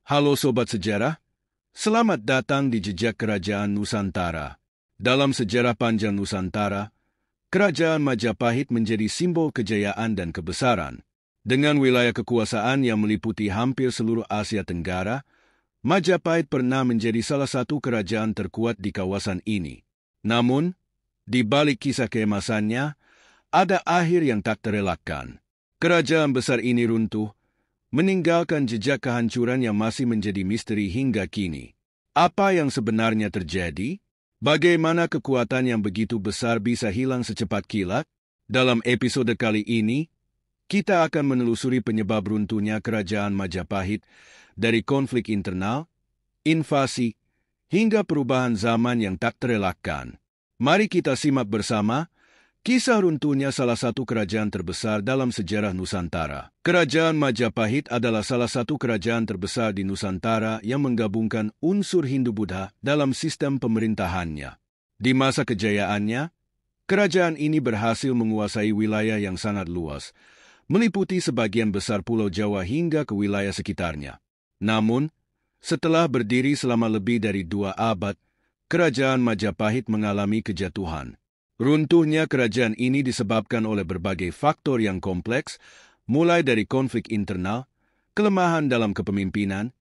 Halo Sobat Sejarah, selamat datang di Jejak Kerajaan Nusantara. Dalam sejarah panjang Nusantara, Kerajaan Majapahit menjadi simbol kejayaan dan kebesaran. Dengan wilayah kekuasaan yang meliputi hampir seluruh Asia Tenggara, Majapahit pernah menjadi salah satu kerajaan terkuat di kawasan ini. Namun, di balik kisah keemasannya, ada akhir yang tak terelakkan. Kerajaan besar ini runtuh, meninggalkan jejak kehancuran yang masih menjadi misteri hingga kini. Apa yang sebenarnya terjadi? Bagaimana kekuatan yang begitu besar bisa hilang secepat kilat? Dalam episode kali ini, kita akan menelusuri penyebab runtuhnya Kerajaan Majapahit dari konflik internal, invasi, hingga perubahan zaman yang tak terelakkan. Mari kita simak bersama kisah runtuhnya salah satu kerajaan terbesar dalam sejarah Nusantara. Kerajaan Majapahit adalah salah satu kerajaan terbesar di Nusantara yang menggabungkan unsur Hindu-Buddha dalam sistem pemerintahannya. Di masa kejayaannya, kerajaan ini berhasil menguasai wilayah yang sangat luas, meliputi sebagian besar Pulau Jawa hingga ke wilayah sekitarnya. Namun, setelah berdiri selama lebih dari 2 abad, Kerajaan Majapahit mengalami kejatuhan. Runtuhnya kerajaan ini disebabkan oleh berbagai faktor yang kompleks, mulai dari konflik internal, kelemahan dalam kepemimpinan,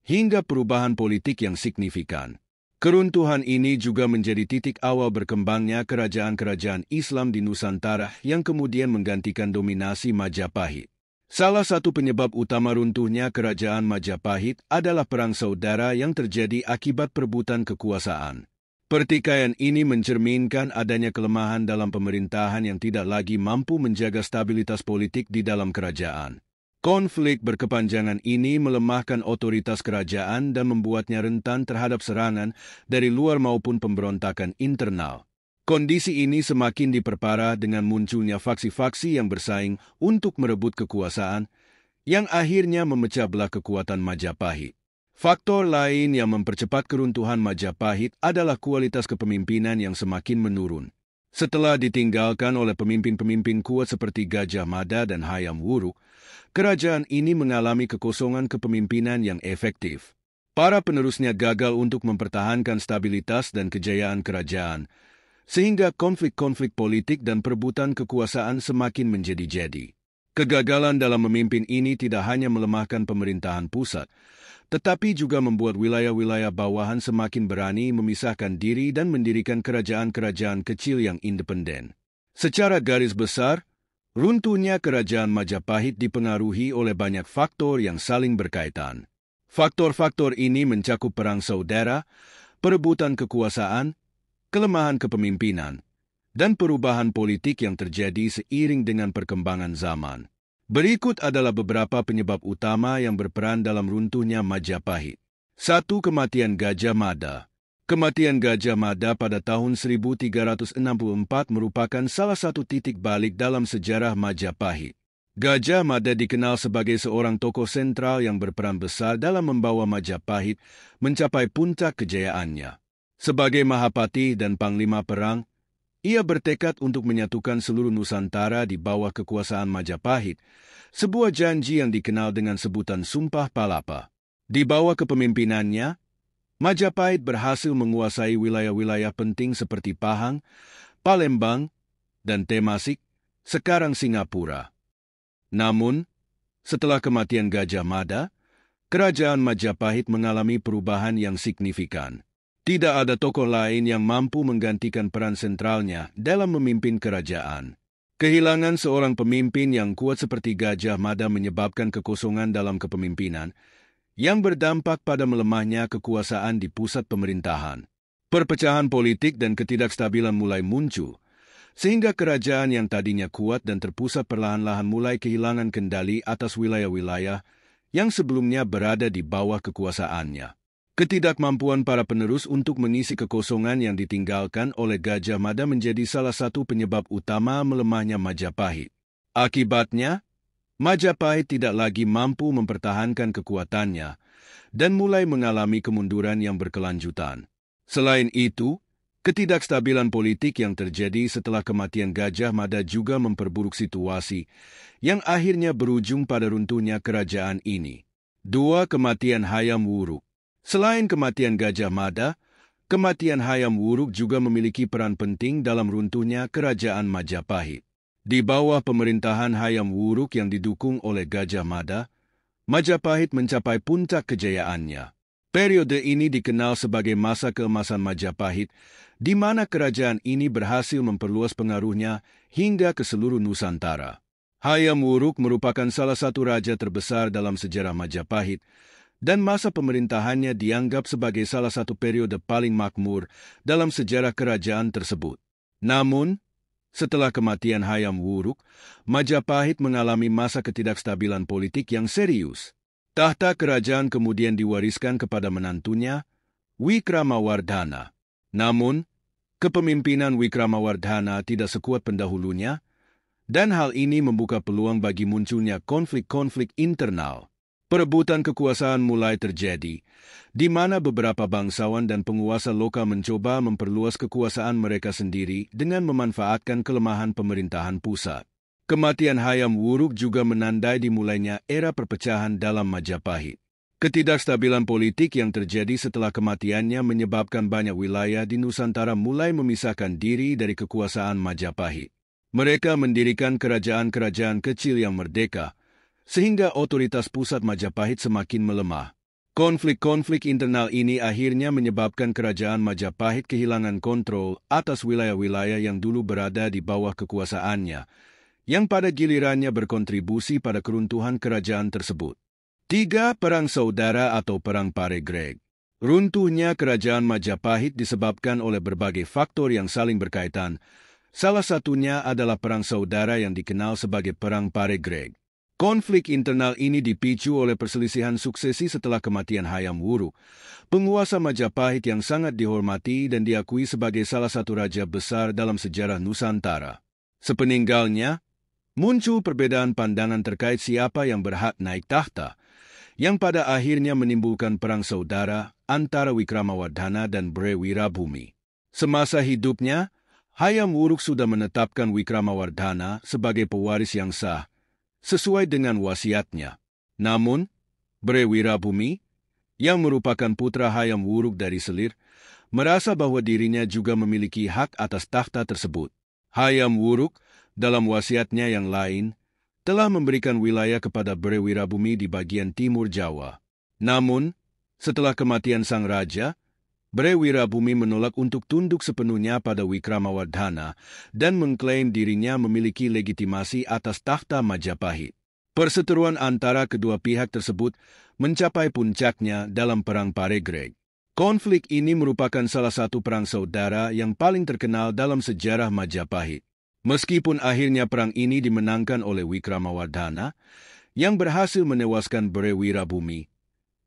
hingga perubahan politik yang signifikan. Keruntuhan ini juga menjadi titik awal berkembangnya kerajaan-kerajaan Islam di Nusantara yang kemudian menggantikan dominasi Majapahit. Salah satu penyebab utama runtuhnya Kerajaan Majapahit adalah perang saudara yang terjadi akibat perebutan kekuasaan. Pertikaian ini mencerminkan adanya kelemahan dalam pemerintahan yang tidak lagi mampu menjaga stabilitas politik di dalam kerajaan. Konflik berkepanjangan ini melemahkan otoritas kerajaan dan membuatnya rentan terhadap serangan dari luar maupun pemberontakan internal. Kondisi ini semakin diperparah dengan munculnya faksi-faksi yang bersaing untuk merebut kekuasaan, yang akhirnya memecah belah kekuatan Majapahit. Faktor lain yang mempercepat keruntuhan Majapahit adalah kualitas kepemimpinan yang semakin menurun. Setelah ditinggalkan oleh pemimpin-pemimpin kuat seperti Gajah Mada dan Hayam Wuruk, kerajaan ini mengalami kekosongan kepemimpinan yang efektif. Para penerusnya gagal untuk mempertahankan stabilitas dan kejayaan kerajaan, sehingga konflik-konflik politik dan perebutan kekuasaan semakin menjadi-jadi. Kegagalan dalam memimpin ini tidak hanya melemahkan pemerintahan pusat, tetapi juga membuat wilayah-wilayah bawahan semakin berani memisahkan diri dan mendirikan kerajaan-kerajaan kecil yang independen. Secara garis besar, runtuhnya Kerajaan Majapahit dipengaruhi oleh banyak faktor yang saling berkaitan. Faktor-faktor ini mencakup perang saudara, perebutan kekuasaan, kelemahan kepemimpinan, dan perubahan politik yang terjadi seiring dengan perkembangan zaman. Berikut adalah beberapa penyebab utama yang berperan dalam runtuhnya Majapahit. 1. Kematian Gajah Mada. Kematian Gajah Mada pada tahun 1364 merupakan salah satu titik balik dalam sejarah Majapahit. Gajah Mada dikenal sebagai seorang tokoh sentral yang berperan besar dalam membawa Majapahit mencapai puncak kejayaannya. Sebagai Mahapati dan Panglima Perang, ia bertekad untuk menyatukan seluruh Nusantara di bawah kekuasaan Majapahit, sebuah janji yang dikenal dengan sebutan Sumpah Palapa. Di bawah kepemimpinannya, Majapahit berhasil menguasai wilayah-wilayah penting seperti Pahang, Palembang, dan Temasik, sekarang Singapura. Namun, setelah kematian Gajah Mada, Kerajaan Majapahit mengalami perubahan yang signifikan. Tidak ada tokoh lain yang mampu menggantikan peran sentralnya dalam memimpin kerajaan. Kehilangan seorang pemimpin yang kuat seperti Gajah Mada menyebabkan kekosongan dalam kepemimpinan, yang berdampak pada melemahnya kekuasaan di pusat pemerintahan. Perpecahan politik dan ketidakstabilan mulai muncul, sehingga kerajaan yang tadinya kuat dan terpusat perlahan-lahan mulai kehilangan kendali atas wilayah-wilayah yang sebelumnya berada di bawah kekuasaannya. Ketidakmampuan para penerus untuk mengisi kekosongan yang ditinggalkan oleh Gajah Mada menjadi salah satu penyebab utama melemahnya Majapahit. Akibatnya, Majapahit tidak lagi mampu mempertahankan kekuatannya dan mulai mengalami kemunduran yang berkelanjutan. Selain itu, ketidakstabilan politik yang terjadi setelah kematian Gajah Mada juga memperburuk situasi, yang akhirnya berujung pada runtuhnya kerajaan ini. 2. Kematian Hayam Wuruk. Selain kematian Gajah Mada, kematian Hayam Wuruk juga memiliki peran penting dalam runtuhnya Kerajaan Majapahit. Di bawah pemerintahan Hayam Wuruk yang didukung oleh Gajah Mada, Majapahit mencapai puncak kejayaannya. Periode ini dikenal sebagai masa keemasan Majapahit, di mana kerajaan ini berhasil memperluas pengaruhnya hingga ke seluruh Nusantara. Hayam Wuruk merupakan salah satu raja terbesar dalam sejarah Majapahit, dan masa pemerintahannya dianggap sebagai salah satu periode paling makmur dalam sejarah kerajaan tersebut. Namun, setelah kematian Hayam Wuruk, Majapahit mengalami masa ketidakstabilan politik yang serius. Tahta kerajaan kemudian diwariskan kepada menantunya, Wikramawardhana. Namun, kepemimpinan Wikramawardhana tidak sekuat pendahulunya, dan hal ini membuka peluang bagi munculnya konflik-konflik internal. Perebutan kekuasaan mulai terjadi, di mana beberapa bangsawan dan penguasa lokal mencoba memperluas kekuasaan mereka sendiri dengan memanfaatkan kelemahan pemerintahan pusat. Kematian Hayam Wuruk juga menandai dimulainya era perpecahan dalam Majapahit. Ketidakstabilan politik yang terjadi setelah kematiannya menyebabkan banyak wilayah di Nusantara mulai memisahkan diri dari kekuasaan Majapahit. Mereka mendirikan kerajaan-kerajaan kecil yang merdeka, sehingga otoritas pusat Majapahit semakin melemah. Konflik-konflik internal ini akhirnya menyebabkan kerajaan Majapahit kehilangan kontrol atas wilayah-wilayah yang dulu berada di bawah kekuasaannya, yang pada gilirannya berkontribusi pada keruntuhan kerajaan tersebut. 3. Perang Saudara atau Perang Paregreg. Runtuhnya kerajaan Majapahit disebabkan oleh berbagai faktor yang saling berkaitan. Salah satunya adalah Perang Saudara yang dikenal sebagai Perang Paregreg. Konflik internal ini dipicu oleh perselisihan suksesi setelah kematian Hayam Wuruk, penguasa Majapahit yang sangat dihormati dan diakui sebagai salah satu raja besar dalam sejarah Nusantara. Sepeninggalnya, muncul perbedaan pandangan terkait siapa yang berhak naik tahta, yang pada akhirnya menimbulkan perang saudara antara Wikramawardhana dan Bre Wirabumi. Semasa hidupnya, Hayam Wuruk sudah menetapkan Wikramawardhana sebagai pewaris yang sah, sesuai dengan wasiatnya. Namun, Bre Wirabumi, yang merupakan putra Hayam Wuruk dari Selir, merasa bahwa dirinya juga memiliki hak atas tahta tersebut. Hayam Wuruk, dalam wasiatnya yang lain, telah memberikan wilayah kepada Bre Wirabumi di bagian timur Jawa. Namun, setelah kematian sang raja, Bre Wirabumi menolak untuk tunduk sepenuhnya pada Wikramawardhana dan mengklaim dirinya memiliki legitimasi atas tahta Majapahit. Perseteruan antara kedua pihak tersebut mencapai puncaknya dalam Perang Paregreg. Konflik ini merupakan salah satu perang saudara yang paling terkenal dalam sejarah Majapahit. Meskipun akhirnya perang ini dimenangkan oleh Wikramawardhana, yang berhasil menewaskan Bre Wirabumi,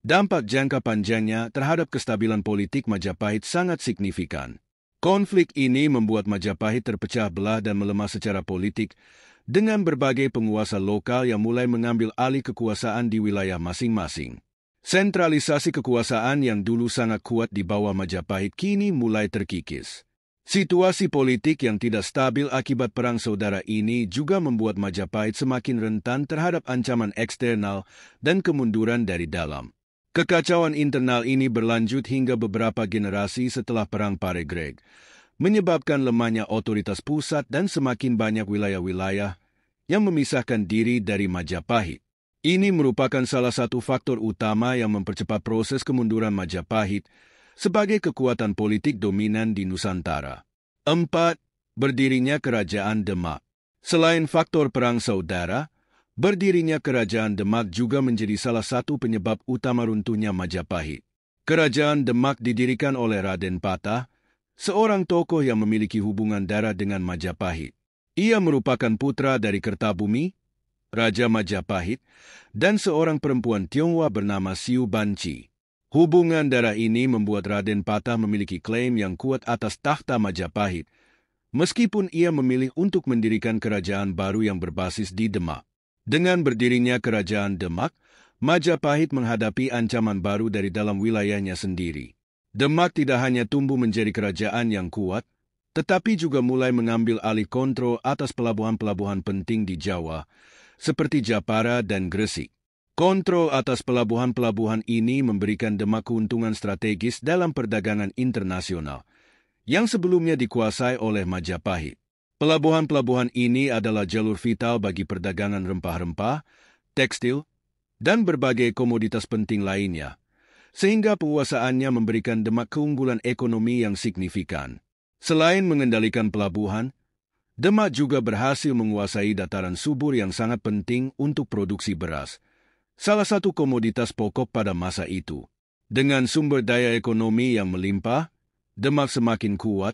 dampak jangka panjangnya terhadap kestabilan politik Majapahit sangat signifikan. Konflik ini membuat Majapahit terpecah belah dan melemah secara politik, dengan berbagai penguasa lokal yang mulai mengambil alih kekuasaan di wilayah masing-masing. Sentralisasi kekuasaan yang dulu sangat kuat di bawah Majapahit kini mulai terkikis. Situasi politik yang tidak stabil akibat perang saudara ini juga membuat Majapahit semakin rentan terhadap ancaman eksternal dan kemunduran dari dalam. Kekacauan internal ini berlanjut hingga beberapa generasi setelah Perang Paregreg, menyebabkan lemahnya otoritas pusat dan semakin banyak wilayah-wilayah yang memisahkan diri dari Majapahit. Ini merupakan salah satu faktor utama yang mempercepat proses kemunduran Majapahit sebagai kekuatan politik dominan di Nusantara. 4. Berdirinya Kerajaan Demak. Selain faktor perang saudara, berdirinya Kerajaan Demak juga menjadi salah satu penyebab utama runtuhnya Majapahit. Kerajaan Demak didirikan oleh Raden Patah, seorang tokoh yang memiliki hubungan darah dengan Majapahit. Ia merupakan putra dari Kertabumi, Raja Majapahit, dan seorang perempuan Tionghoa bernama Siu Banci. Hubungan darah ini membuat Raden Patah memiliki klaim yang kuat atas tahta Majapahit, meskipun ia memilih untuk mendirikan kerajaan baru yang berbasis di Demak. Dengan berdirinya Kerajaan Demak, Majapahit menghadapi ancaman baru dari dalam wilayahnya sendiri. Demak tidak hanya tumbuh menjadi kerajaan yang kuat, tetapi juga mulai mengambil alih kontrol atas pelabuhan-pelabuhan penting di Jawa, seperti Japara dan Gresik. Kontrol atas pelabuhan-pelabuhan ini memberikan Demak keuntungan strategis dalam perdagangan internasional, yang sebelumnya dikuasai oleh Majapahit. Pelabuhan-pelabuhan ini adalah jalur vital bagi perdagangan rempah-rempah, tekstil, dan berbagai komoditas penting lainnya, sehingga penguasaannya memberikan Demak keunggulan ekonomi yang signifikan. Selain mengendalikan pelabuhan, Demak juga berhasil menguasai dataran subur yang sangat penting untuk produksi beras, salah satu komoditas pokok pada masa itu. Dengan sumber daya ekonomi yang melimpah, Demak semakin kuat,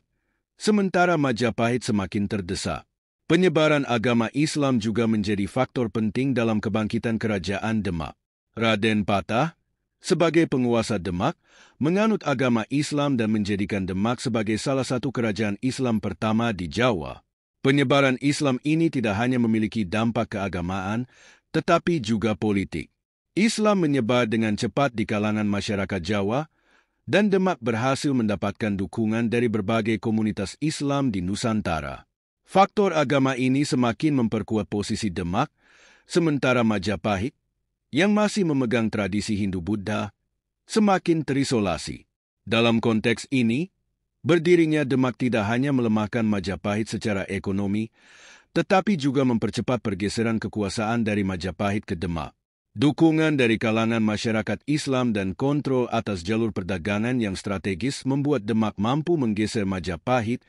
sementara Majapahit semakin terdesak. Penyebaran agama Islam juga menjadi faktor penting dalam kebangkitan kerajaan Demak. Raden Patah, sebagai penguasa Demak, menganut agama Islam dan menjadikan Demak sebagai salah satu kerajaan Islam pertama di Jawa. Penyebaran Islam ini tidak hanya memiliki dampak keagamaan, tetapi juga politik. Islam menyebar dengan cepat di kalangan masyarakat Jawa, dan Demak berhasil mendapatkan dukungan dari berbagai komunitas Islam di Nusantara. Faktor agama ini semakin memperkuat posisi Demak, sementara Majapahit, yang masih memegang tradisi Hindu-Buddha, semakin terisolasi. Dalam konteks ini, berdirinya Demak tidak hanya melemahkan Majapahit secara ekonomi, tetapi juga mempercepat pergeseran kekuasaan dari Majapahit ke Demak. Dukungan dari kalangan masyarakat Islam dan kontrol atas jalur perdagangan yang strategis membuat Demak mampu menggeser Majapahit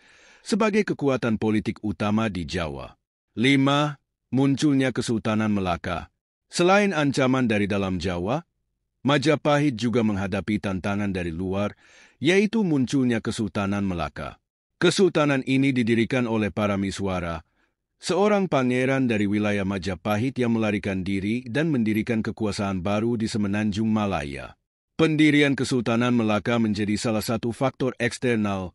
sebagai kekuatan politik utama di Jawa. 5. Munculnya Kesultanan Melaka. Selain ancaman dari dalam Jawa, Majapahit juga menghadapi tantangan dari luar, yaitu munculnya Kesultanan Melaka. Kesultanan ini didirikan oleh Paramiswara, seorang pangeran dari wilayah Majapahit yang melarikan diri dan mendirikan kekuasaan baru di Semenanjung Malaya. Pendirian Kesultanan Melaka menjadi salah satu faktor eksternal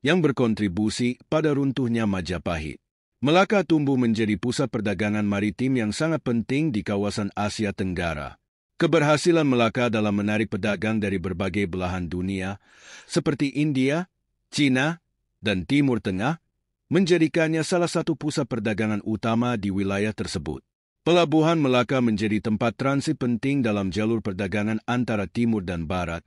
yang berkontribusi pada runtuhnya Majapahit. Melaka tumbuh menjadi pusat perdagangan maritim yang sangat penting di kawasan Asia Tenggara. Keberhasilan Melaka dalam menarik pedagang dari berbagai belahan dunia, seperti India, Cina, dan Timur Tengah, menjadikannya salah satu pusat perdagangan utama di wilayah tersebut. Pelabuhan Melaka menjadi tempat transit penting dalam jalur perdagangan antara timur dan barat,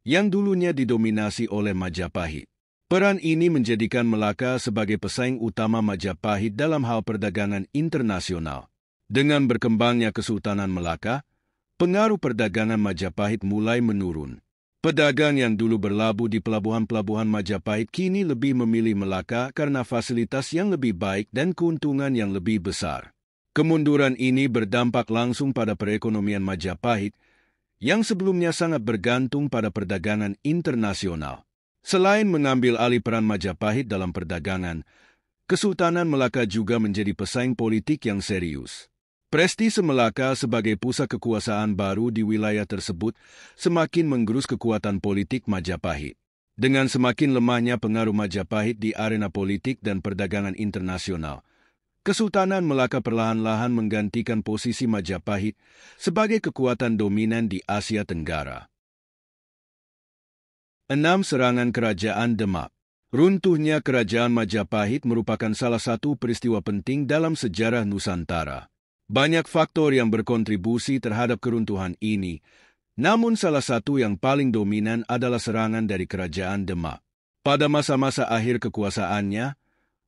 yang dulunya didominasi oleh Majapahit. Peran ini menjadikan Melaka sebagai pesaing utama Majapahit dalam hal perdagangan internasional. Dengan berkembangnya Kesultanan Melaka, pengaruh perdagangan Majapahit mulai menurun. Pedagang yang dulu berlabuh di pelabuhan-pelabuhan Majapahit kini lebih memilih Melaka karena fasilitas yang lebih baik dan keuntungan yang lebih besar. Kemunduran ini berdampak langsung pada perekonomian Majapahit, yang sebelumnya sangat bergantung pada perdagangan internasional. Selain mengambil alih peran Majapahit dalam perdagangan, Kesultanan Melaka juga menjadi pesaing politik yang serius. Prestise Melaka sebagai pusat kekuasaan baru di wilayah tersebut semakin menggerus kekuatan politik Majapahit. Dengan semakin lemahnya pengaruh Majapahit di arena politik dan perdagangan internasional, Kesultanan Melaka perlahan-lahan menggantikan posisi Majapahit sebagai kekuatan dominan di Asia Tenggara. 6. Serangan Kerajaan Demak. Runtuhnya Kerajaan Majapahit merupakan salah satu peristiwa penting dalam sejarah Nusantara. Banyak faktor yang berkontribusi terhadap keruntuhan ini, namun salah satu yang paling dominan adalah serangan dari Kerajaan Demak. Pada masa-masa akhir kekuasaannya,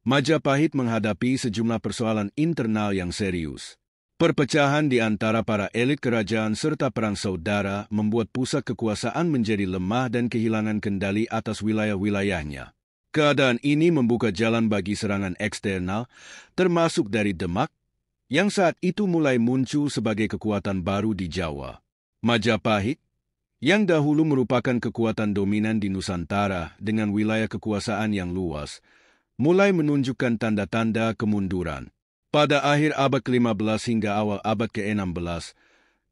Majapahit menghadapi sejumlah persoalan internal yang serius. Perpecahan di antara para elit kerajaan serta perang saudara membuat pusat kekuasaan menjadi lemah dan kehilangan kendali atas wilayah-wilayahnya. Keadaan ini membuka jalan bagi serangan eksternal, termasuk dari Demak, yang saat itu mulai muncul sebagai kekuatan baru di Jawa. Majapahit, yang dahulu merupakan kekuatan dominan di Nusantara dengan wilayah kekuasaan yang luas, mulai menunjukkan tanda-tanda kemunduran. Pada akhir abad ke-15 hingga awal abad ke-16,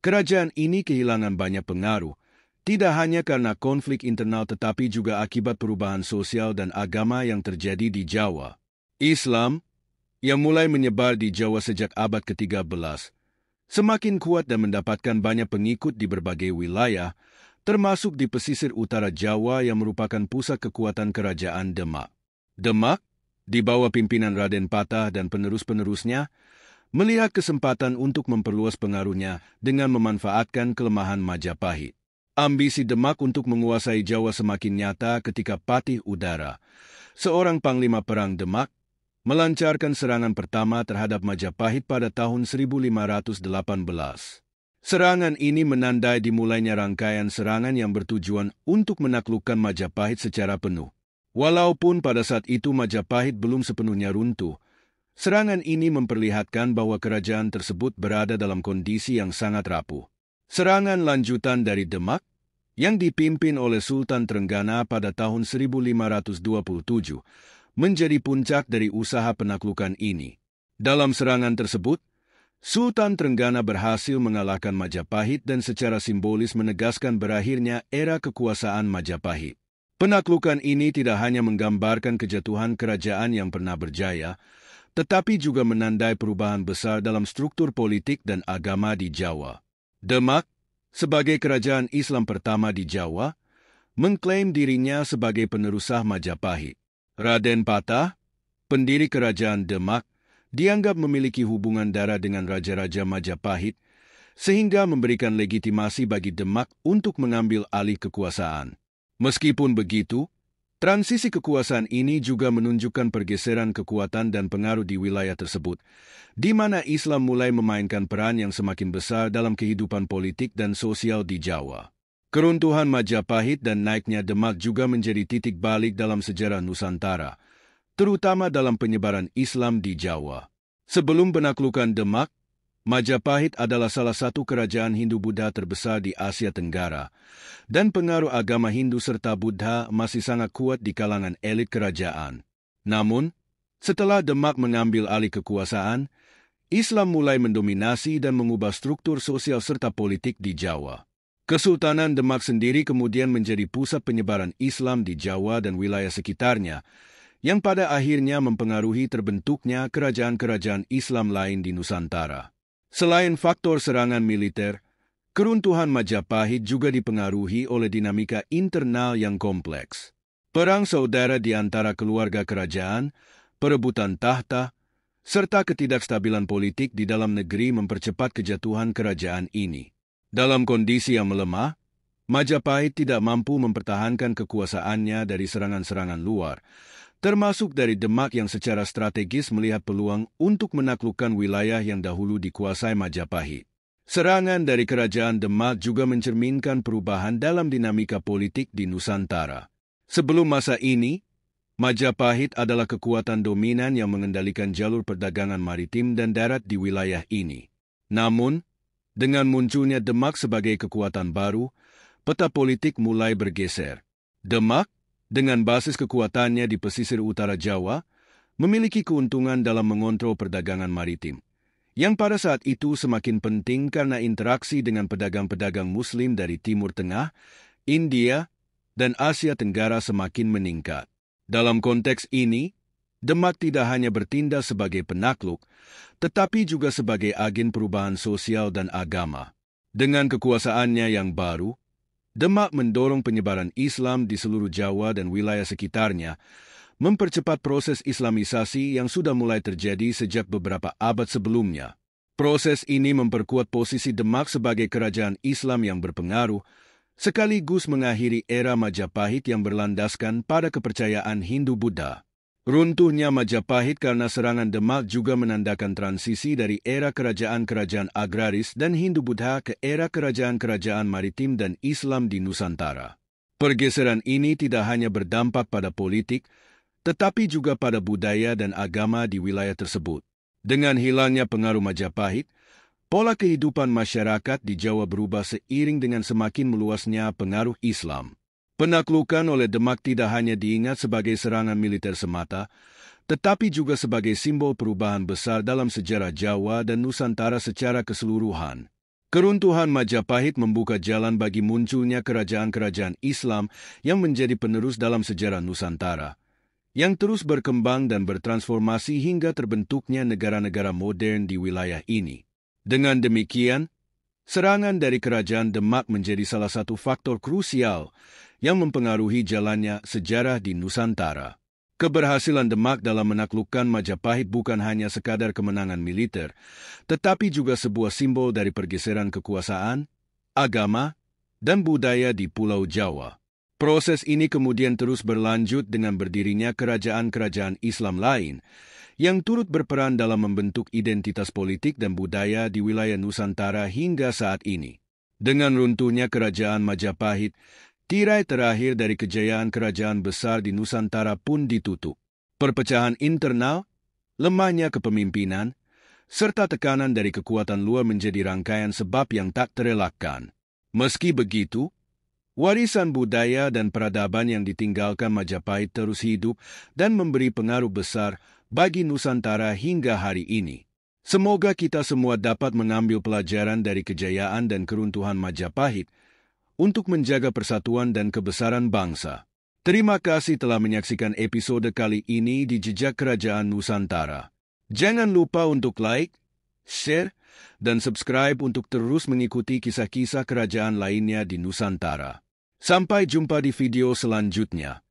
kerajaan ini kehilangan banyak pengaruh, tidak hanya karena konflik internal tetapi juga akibat perubahan sosial dan agama yang terjadi di Jawa. Islam, yang mulai menyebar di Jawa sejak abad ke-13, semakin kuat dan mendapatkan banyak pengikut di berbagai wilayah, termasuk di pesisir utara Jawa yang merupakan pusat kekuatan kerajaan Demak. Demak, di bawah pimpinan Raden Patah dan penerus-penerusnya, melihat kesempatan untuk memperluas pengaruhnya dengan memanfaatkan kelemahan Majapahit. Ambisi Demak untuk menguasai Jawa semakin nyata ketika Patih Udara, seorang panglima perang Demak, melancarkan serangan pertama terhadap Majapahit pada tahun 1518. Serangan ini menandai dimulainya rangkaian serangan yang bertujuan untuk menaklukkan Majapahit secara penuh. Walaupun pada saat itu Majapahit belum sepenuhnya runtuh, serangan ini memperlihatkan bahwa kerajaan tersebut berada dalam kondisi yang sangat rapuh. Serangan lanjutan dari Demak, yang dipimpin oleh Sultan Trenggana pada tahun 1527, menjadi puncak dari usaha penaklukan ini. Dalam serangan tersebut, Sultan Trenggana berhasil mengalahkan Majapahit dan secara simbolis menegaskan berakhirnya era kekuasaan Majapahit. Penaklukan ini tidak hanya menggambarkan kejatuhan kerajaan yang pernah berjaya, tetapi juga menandai perubahan besar dalam struktur politik dan agama di Jawa. Demak, sebagai kerajaan Islam pertama di Jawa, mengklaim dirinya sebagai penerusah Majapahit. Raden Patah, pendiri kerajaan Demak, dianggap memiliki hubungan darah dengan Raja-Raja Majapahit, sehingga memberikan legitimasi bagi Demak untuk mengambil alih kekuasaan. Meskipun begitu, transisi kekuasaan ini juga menunjukkan pergeseran kekuatan dan pengaruh di wilayah tersebut, di mana Islam mulai memainkan peran yang semakin besar dalam kehidupan politik dan sosial di Jawa. Keruntuhan Majapahit dan naiknya Demak juga menjadi titik balik dalam sejarah Nusantara, terutama dalam penyebaran Islam di Jawa. Sebelum penaklukan Demak, Majapahit adalah salah satu kerajaan Hindu-Buddha terbesar di Asia Tenggara, dan pengaruh agama Hindu serta Buddha masih sangat kuat di kalangan elit kerajaan. Namun, setelah Demak mengambil alih kekuasaan, Islam mulai mendominasi dan mengubah struktur sosial serta politik di Jawa. Kesultanan Demak sendiri kemudian menjadi pusat penyebaran Islam di Jawa dan wilayah sekitarnya, yang pada akhirnya mempengaruhi terbentuknya kerajaan-kerajaan Islam lain di Nusantara. Selain faktor serangan militer, keruntuhan Majapahit juga dipengaruhi oleh dinamika internal yang kompleks. Perang saudara di antara keluarga kerajaan, perebutan tahta, serta ketidakstabilan politik di dalam negeri mempercepat kejatuhan kerajaan ini. Dalam kondisi yang melemah, Majapahit tidak mampu mempertahankan kekuasaannya dari serangan-serangan luar, termasuk dari Demak yang secara strategis melihat peluang untuk menaklukkan wilayah yang dahulu dikuasai Majapahit. Serangan dari kerajaan Demak juga mencerminkan perubahan dalam dinamika politik di Nusantara. Sebelum masa ini, Majapahit adalah kekuatan dominan yang mengendalikan jalur perdagangan maritim dan darat di wilayah ini. Namun, dengan munculnya Demak sebagai kekuatan baru, peta politik mulai bergeser. Demak, dengan basis kekuatannya di pesisir utara Jawa, memiliki keuntungan dalam mengontrol perdagangan maritim, yang pada saat itu semakin penting karena interaksi dengan pedagang-pedagang Muslim dari Timur Tengah, India, dan Asia Tenggara semakin meningkat. Dalam konteks ini, Demak tidak hanya bertindak sebagai penakluk, tetapi juga sebagai agen perubahan sosial dan agama. Dengan kekuasaannya yang baru, Demak mendorong penyebaran Islam di seluruh Jawa dan wilayah sekitarnya, mempercepat proses Islamisasi yang sudah mulai terjadi sejak beberapa abad sebelumnya. Proses ini memperkuat posisi Demak sebagai kerajaan Islam yang berpengaruh, sekaligus mengakhiri era Majapahit yang berlandaskan pada kepercayaan Hindu-Buddha. Runtuhnya Majapahit karena serangan Demak juga menandakan transisi dari era kerajaan-kerajaan agraris dan Hindu-Buddha ke era kerajaan-kerajaan maritim dan Islam di Nusantara. Pergeseran ini tidak hanya berdampak pada politik, tetapi juga pada budaya dan agama di wilayah tersebut. Dengan hilangnya pengaruh Majapahit, pola kehidupan masyarakat di Jawa berubah seiring dengan semakin meluasnya pengaruh Islam. Penaklukan oleh Demak tidak hanya diingat sebagai serangan militer semata, tetapi juga sebagai simbol perubahan besar dalam sejarah Jawa dan Nusantara secara keseluruhan. Keruntuhan Majapahit membuka jalan bagi munculnya kerajaan-kerajaan Islam yang menjadi penerus dalam sejarah Nusantara, yang terus berkembang dan bertransformasi hingga terbentuknya negara-negara modern di wilayah ini. Dengan demikian, serangan dari kerajaan Demak menjadi salah satu faktor krusial yang mempengaruhi jalannya sejarah di Nusantara. Keberhasilan Demak dalam menaklukkan Majapahit bukan hanya sekadar kemenangan militer, tetapi juga sebuah simbol dari pergeseran kekuasaan, agama, dan budaya di Pulau Jawa. Proses ini kemudian terus berlanjut dengan berdirinya kerajaan-kerajaan Islam lain yang turut berperan dalam membentuk identitas politik dan budaya di wilayah Nusantara hingga saat ini. Dengan runtuhnya kerajaan Majapahit, tirai terakhir dari kejayaan kerajaan besar di Nusantara pun ditutup. Perpecahan internal, lemahnya kepemimpinan, serta tekanan dari kekuatan luar menjadi rangkaian sebab yang tak terelakkan. Meski begitu, warisan budaya dan peradaban yang ditinggalkan Majapahit terus hidup dan memberi pengaruh besar bagi Nusantara hingga hari ini. Semoga kita semua dapat mengambil pelajaran dari kejayaan dan keruntuhan Majapahit untuk menjaga persatuan dan kebesaran bangsa. Terima kasih telah menyaksikan episode kali ini di Jejak Kerajaan Nusantara. Jangan lupa untuk like, share, dan subscribe untuk terus mengikuti kisah-kisah kerajaan lainnya di Nusantara. Sampai jumpa di video selanjutnya.